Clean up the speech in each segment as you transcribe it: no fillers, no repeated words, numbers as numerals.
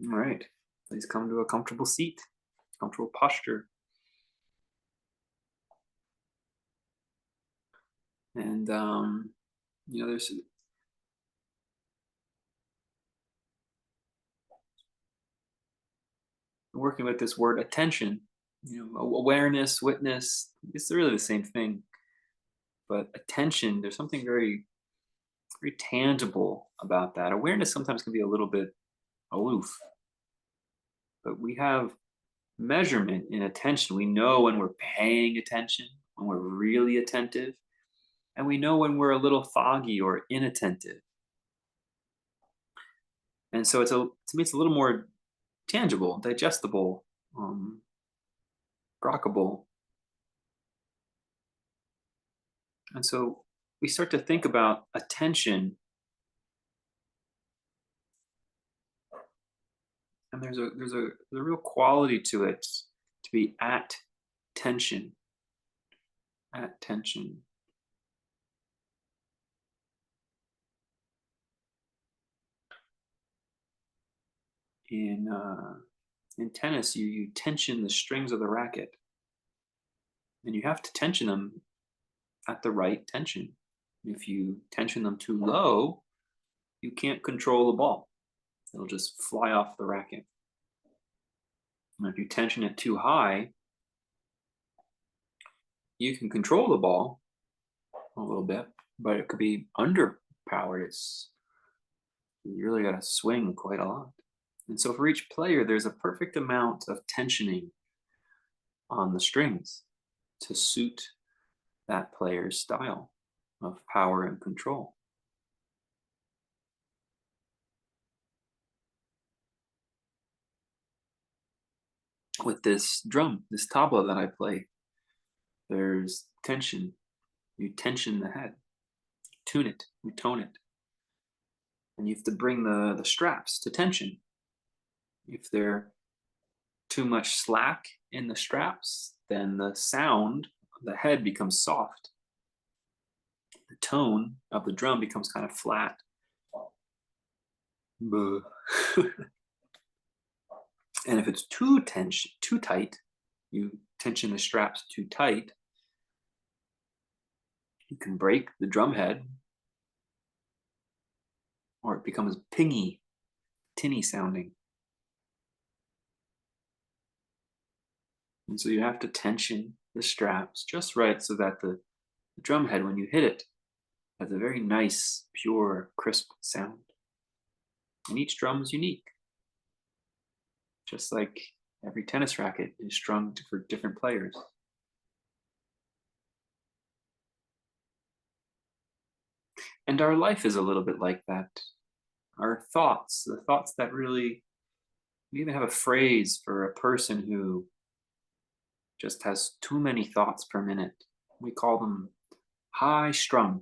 All right. Please come to a comfortable seat, comfortable posture. And, there's working with this word attention, awareness, witness, it's really the same thing. But attention, there's something very, very tangible about that. Awareness sometimes can be a little bit aloof, but we have measurement in attention. We know when we're paying attention, when we're really attentive, and we know when we're a little foggy or inattentive. And so to me, it's a little more tangible, digestible, um, rockable. And so we start to think about attention, and there's a real quality to it to be tension, at tension. In in tennis, you tension the strings of the racket, and you have to tension them at the right tension. If you tension them too low, you can't control the ball. It'll just fly off the racket. And if you tension it too high, you can control the ball a little bit, but it could be underpowered. It's You really got to swing quite a lot. And so for each player, there's a perfect amount of tensioning on the strings to suit that player's style of power and control. With this drum, this tabla that I play, there's tension. You tension the head, tune it, you tone it. And you have to bring the straps to tension. If they're too much slack in the straps, then the sound of the head becomes soft. The tone of the drum becomes kind of flat. Buh. And if it's too tight, you tension the straps too tight, you can break the drum head, or it becomes pingy, tinny sounding. And so you have to tension the straps just right so that the drum head, when you hit it, has a very nice, pure, crisp sound. And each drum is unique, just like every tennis racket is strung for different players. And our life is a little bit like that. Our thoughts, the thoughts that really, we even have a phrase for a person who just has too many thoughts per minute. We call them high strung.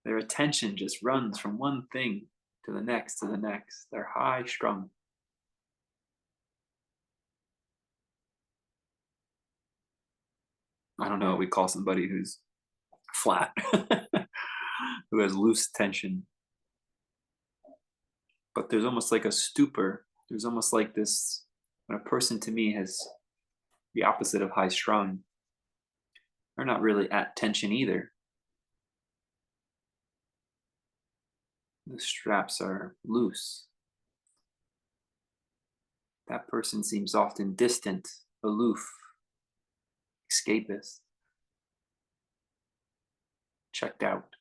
Their attention just runs from one thing to the next to the next. They're high strung. I don't know what we call somebody who's flat, who has loose tension. But there's almost like a stupor. There's almost like this, when a person to me has the opposite of high strung, they're not really at tension either. The straps are loose. That person seems often distant, aloof, escapist, checked out.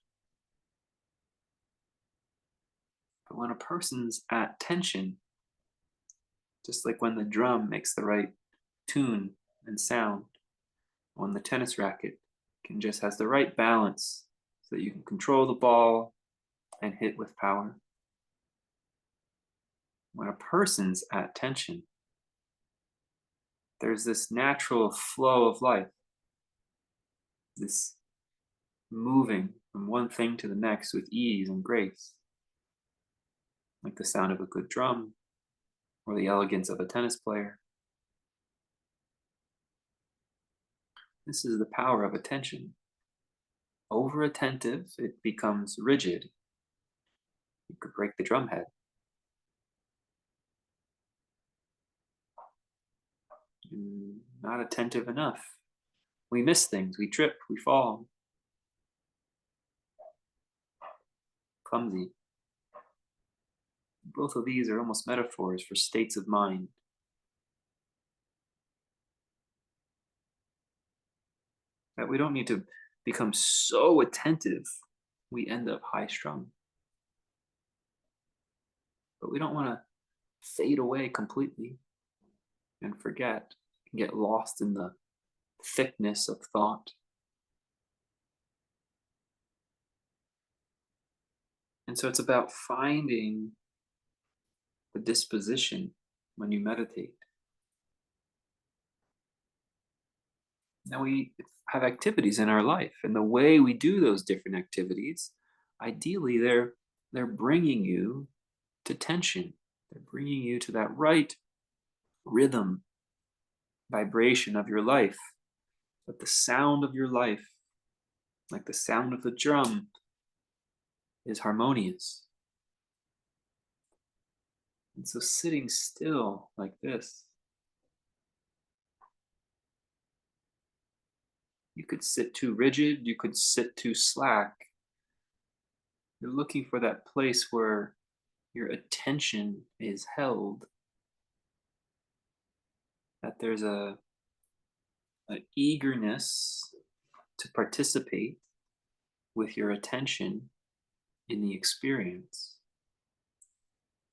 But when a person's at tension, just like when the drum makes the right tune and sound, when the tennis racket can just has the right balance so that you can control the ball and hit with power. When a person's at tension, there's this natural flow of life, this moving from one thing to the next with ease and grace, like the sound of a good drum or the elegance of a tennis player. This is the power of attention. Over attentive, it becomes rigid. You could break the drum head. not attentive enough. We miss things, we trip, we fall, clumsy. Both of these are almost metaphors for states of mind that we don't need to become so attentive we end up high strung. But we don't want to fade away completely and forget and get lost in the thickness of thought. And so it's about finding the disposition when you meditate. Now we have activities in our life, and the way we do those different activities, ideally they're bringing you to tension. They're bringing you to that right rhythm, vibration of your life, that the sound of your life, like the sound of the drum, is harmonious. And so sitting still like this, you could sit too rigid, you could sit too slack. You're looking for that place where your attention is held, that there's an eagerness to participate with your attention in the experience.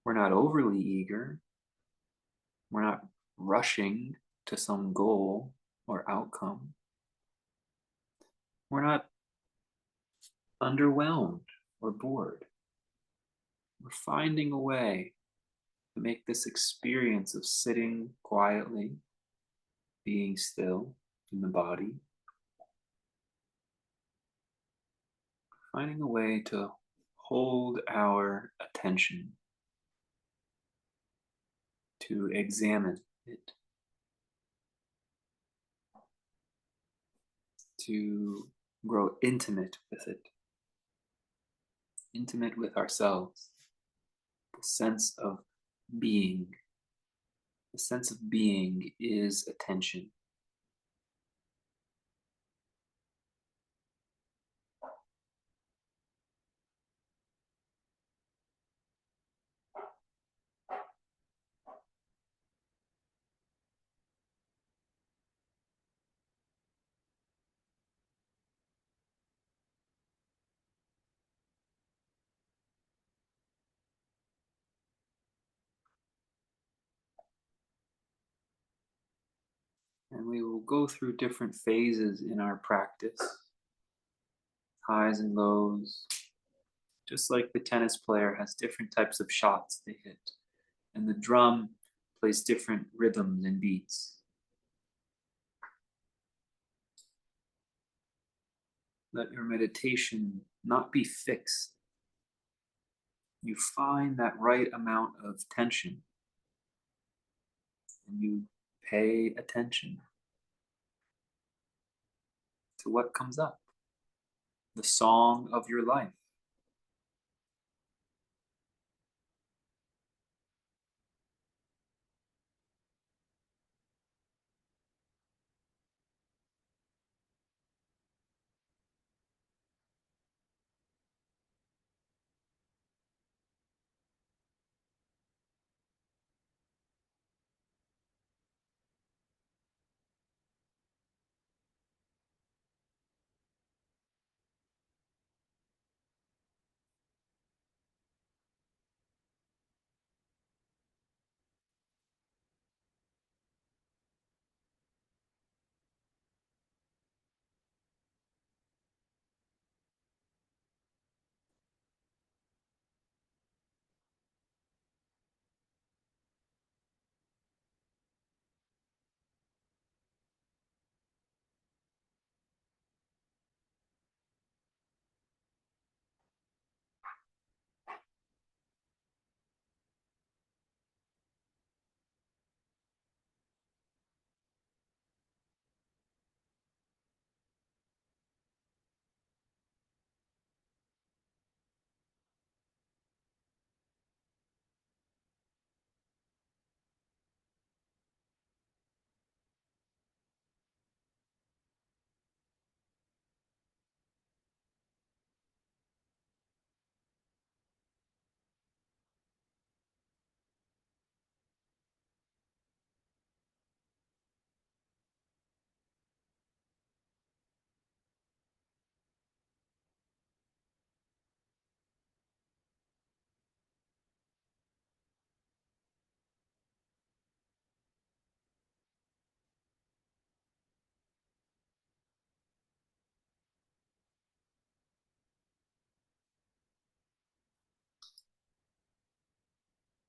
We're not overly eager. We're not rushing to some goal or outcome. We're not underwhelmed or bored. We're finding a way to make this experience of sitting quietly, being still in the body, finding a way to hold our attention, to examine it, to grow intimate with it, intimate with ourselves, the sense of being. The sense of being is attention. And we will go through different phases in our practice, highs and lows, just like the tennis player has different types of shots they hit, and the drum plays different rhythms and beats. Let your meditation not be fixed. You find that right amount of tension and you pay attention to what comes up, the song of your life.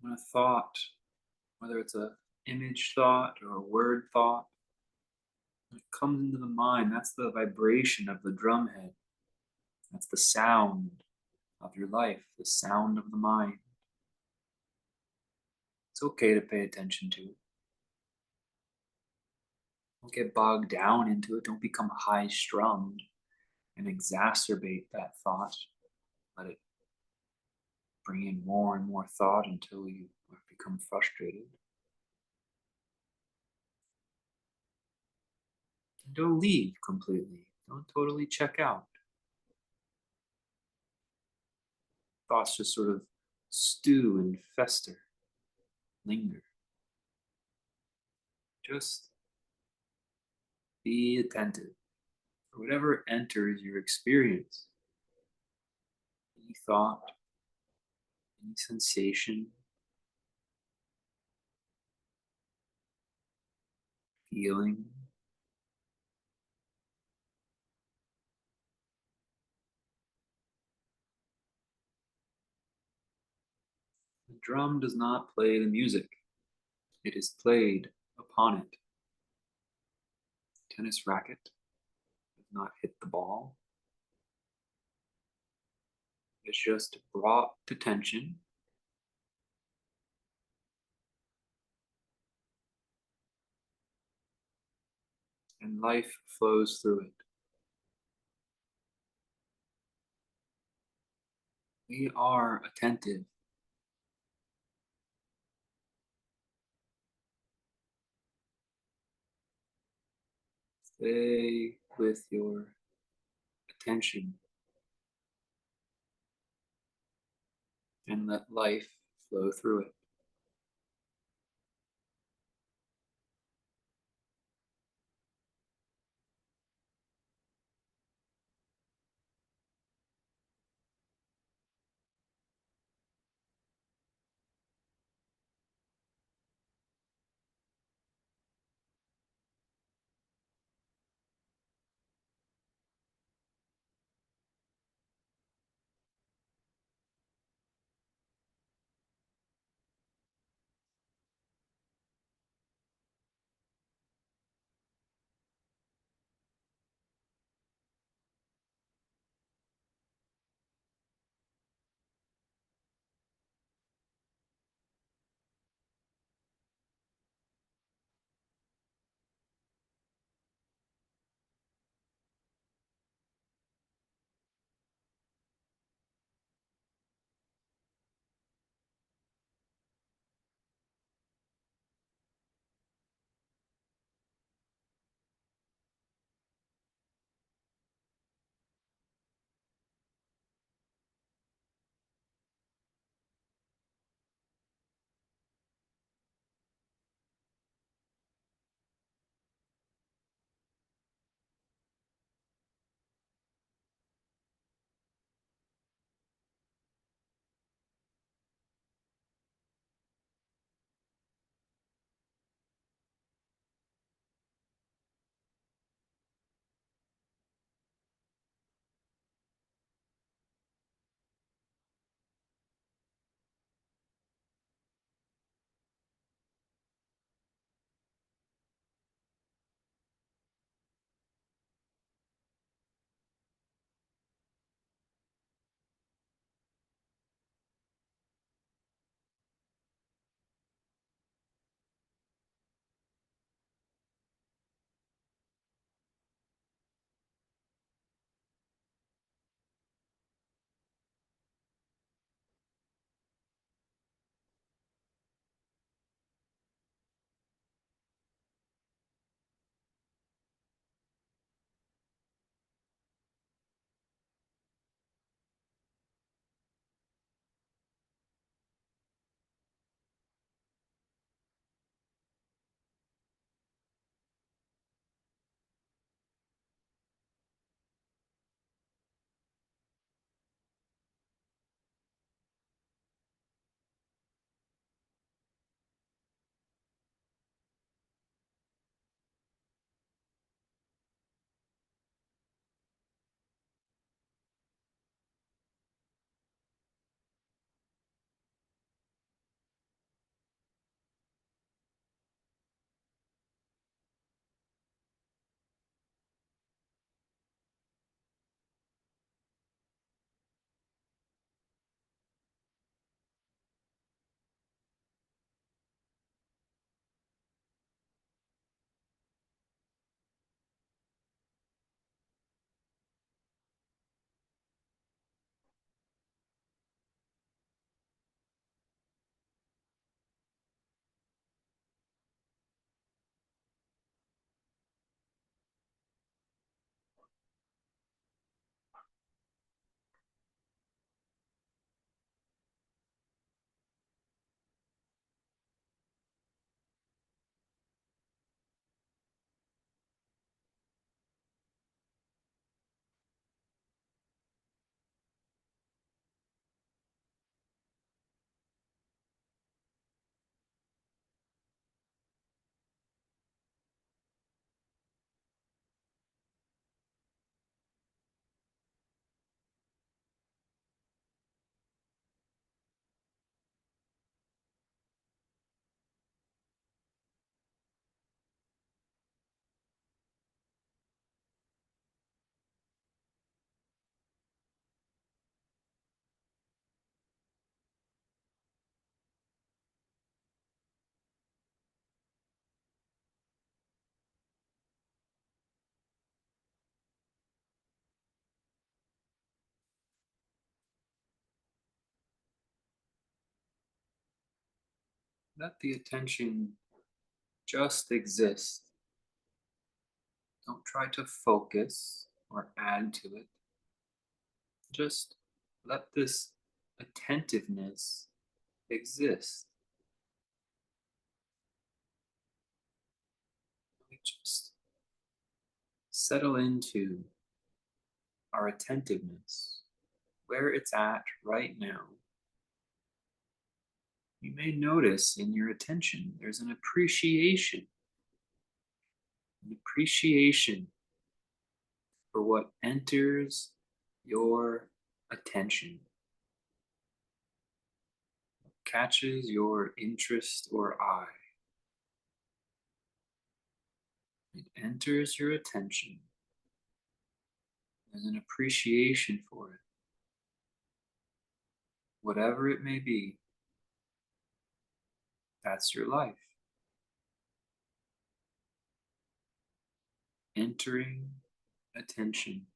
When a thought, whether it's a image thought or a word thought, when it comes into the mind, that's the vibration of the drum head. That's the sound of your life, the sound of the mind. It's okay to pay attention to it. Don't get bogged down into it. Don't become high strung and exacerbate that thought. Let it bring in more and more thought until you become frustrated. And don't leave completely. Don't totally check out. Thoughts just sort of stew and fester, linger. Just be attentive for whatever enters your experience. Any thought, any sensation, feeling. The drum does not play the music, it is played upon it. Tennis racket does not hit the ball, it's just brought to tension, and life flows through it. We are attentive. Stay with your attention and let life flow through it. Let the attention just exist. Don't try to focus or add to it. Just let this attentiveness exist. We just settle into our attentiveness, where it's at right now. You may notice in your attention there's an appreciation for what enters your attention, catches your interest or eye. It enters your attention. There's an appreciation for it, whatever it may be. That's your life. Entering attention.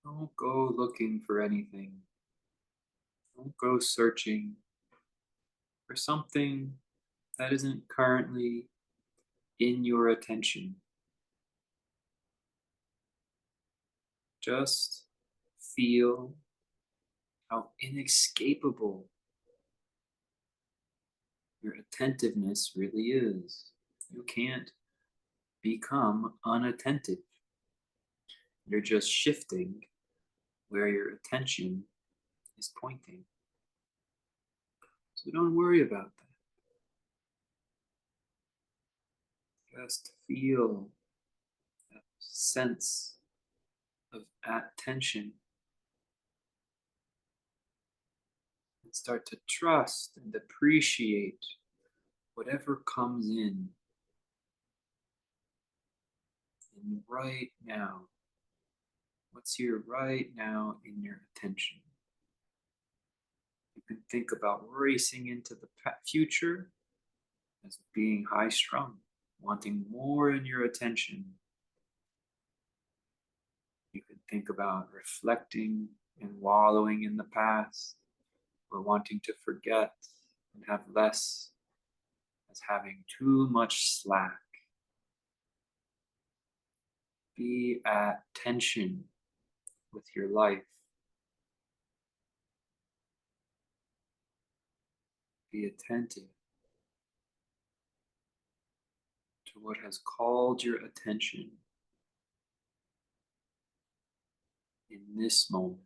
Don't go looking for anything. Don't go searching for something that isn't currently in your attention. Just feel how inescapable your attentiveness really is. You can't become unattentive. You're just shifting where your attention is pointing. So don't worry about that. Just feel that sense of attention and start to trust and appreciate whatever comes in right now. What's here right now in your attention? You can think about racing into the future as being high strung, wanting more in your attention. You can think about reflecting and wallowing in the past, or wanting to forget and have less, as having too much slack. Be at tension with your life. Be attentive to what has called your attention in this moment.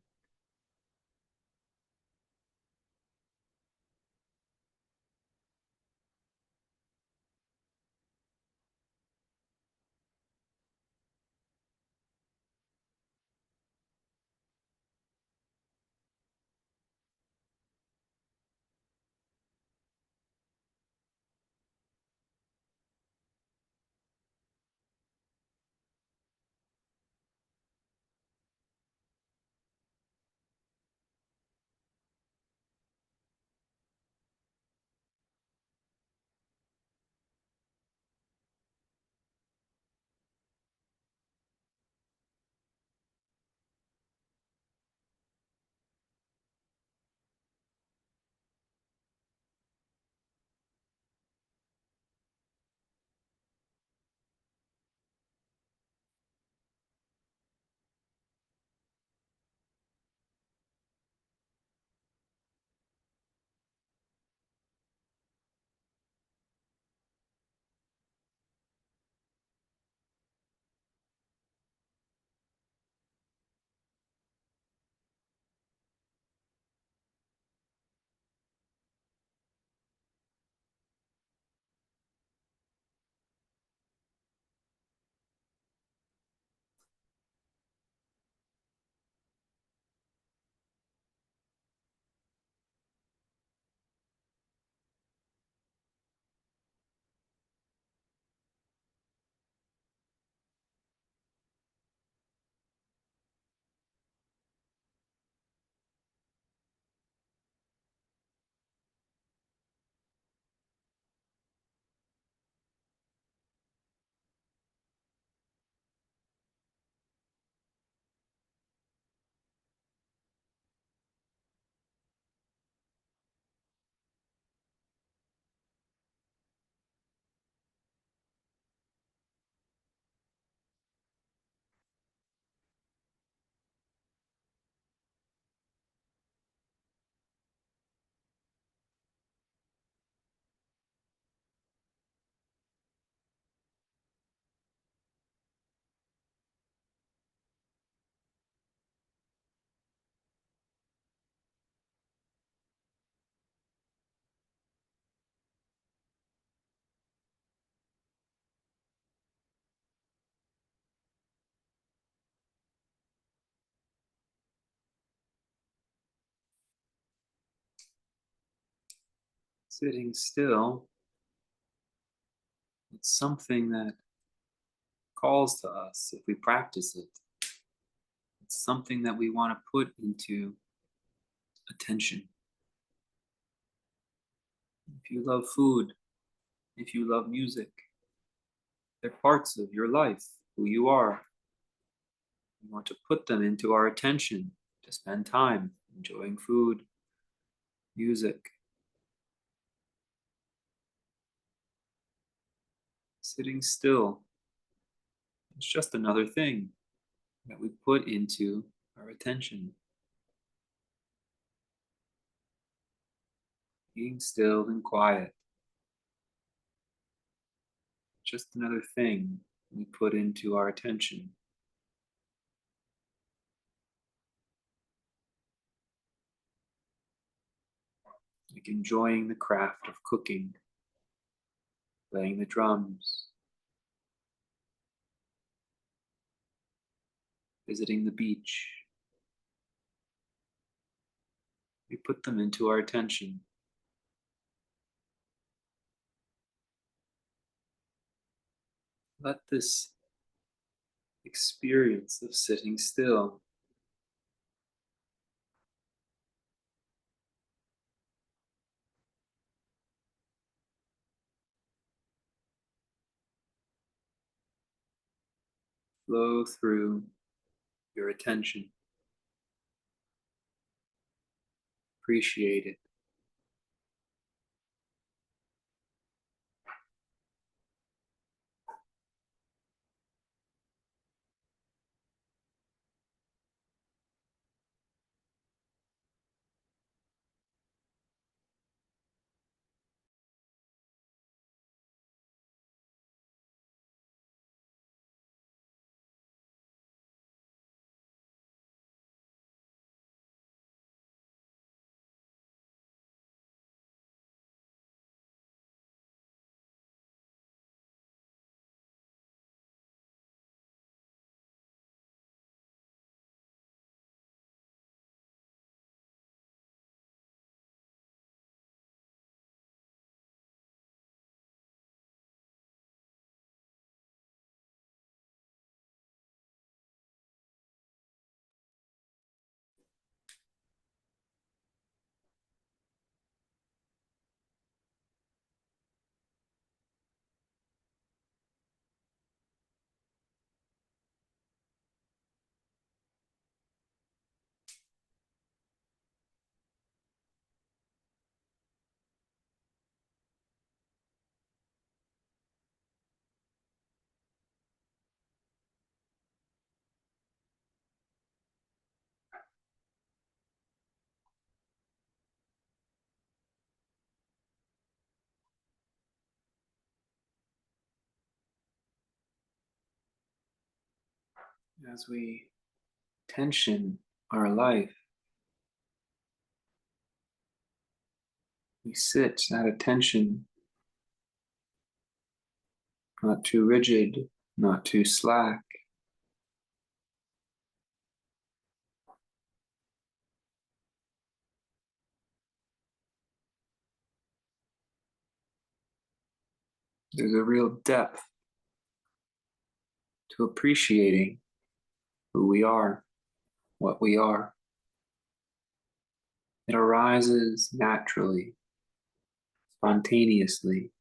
Sitting still, it's something that calls to us if we practice it. It's something that we want to put into attention. If you love food, if you love music, they're parts of your life, who you are. We want to put them into our attention to spend time enjoying food, music. Sitting still, it's just another thing that we put into our attention. Being still and quiet, just another thing we put into our attention. Like enjoying the craft of cooking, playing the drums, visiting the beach. We put them into our attention. Let this experience of sitting still flow through your attention. Appreciate it. As we tension our life, we sit at attention, not too rigid, not too slack. There's a real depth to appreciating who we are, what we are. It arises naturally, spontaneously.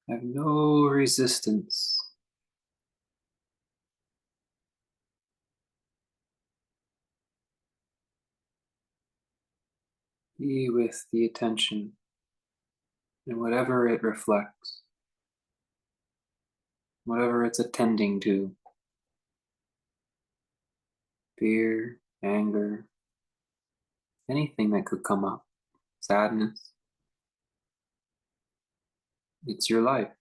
Have no resistance. Be with the attention and whatever it reflects, whatever it's attending to, fear, anger, anything that could come up, sadness. It's your life.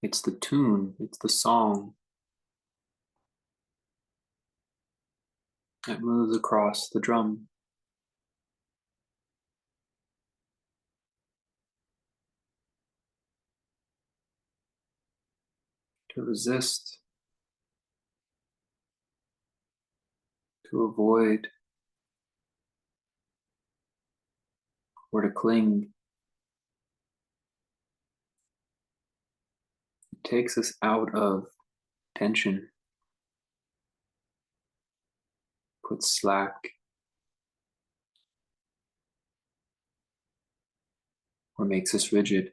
It's the tune, it's the song that moves across the drum. To resist, to avoid, or to cling, it takes us out of tension, puts slack, or makes us rigid.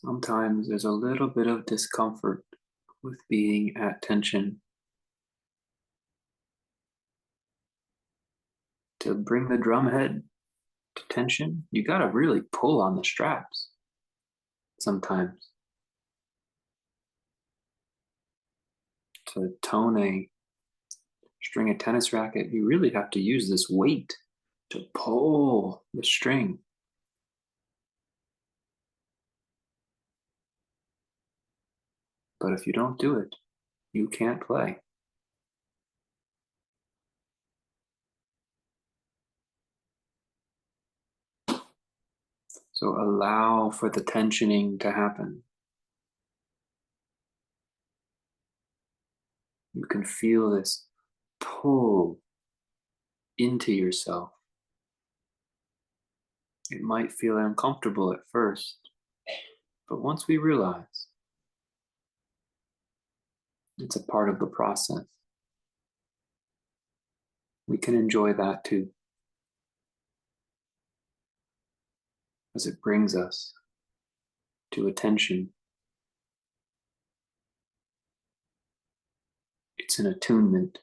Sometimes there's a little bit of discomfort with being at tension. To bring the drum head to tension, you gotta really pull on the straps sometimes. To tone a string a tennis racket, you really have to use this weight to pull the string. But if you don't do it, you can't play. So allow for the tensioning to happen. You can feel this pull into yourself. It might feel uncomfortable at first, but once we realize it's a part of the process, we can enjoy that too, as it brings us to attention. It's an attunement.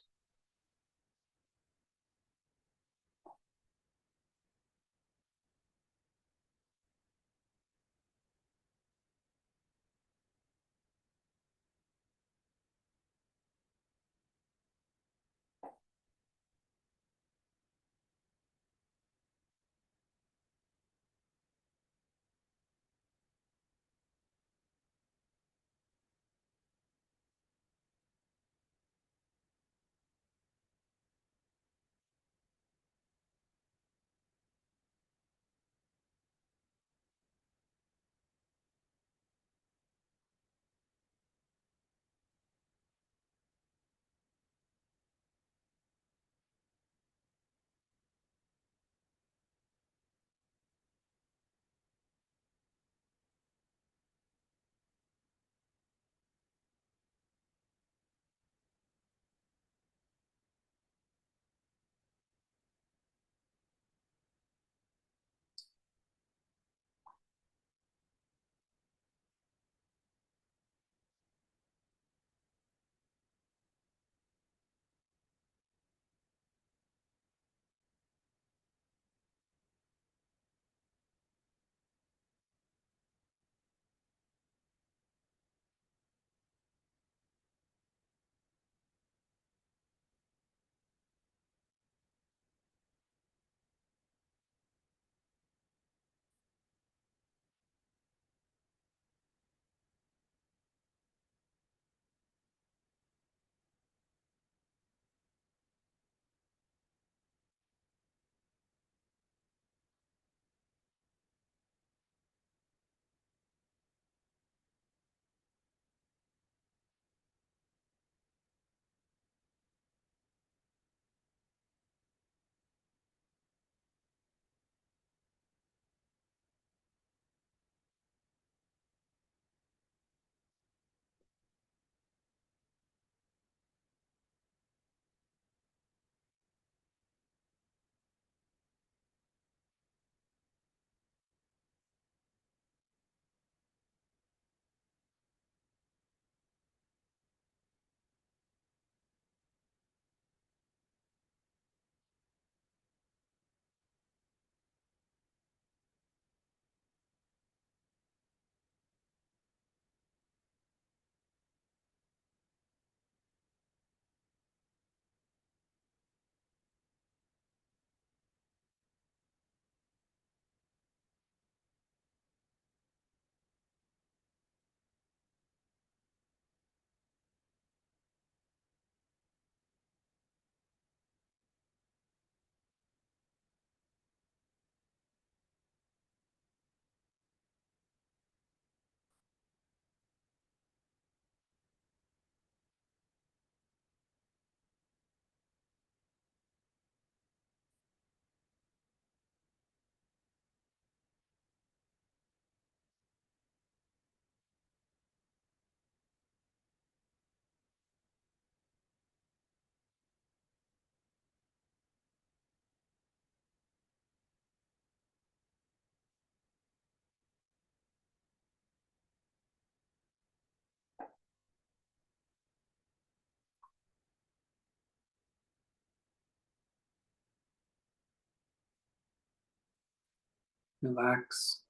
Relax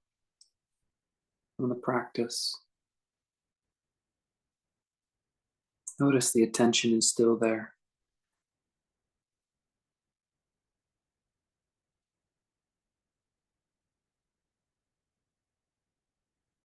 from the practice. Notice the attention is still there.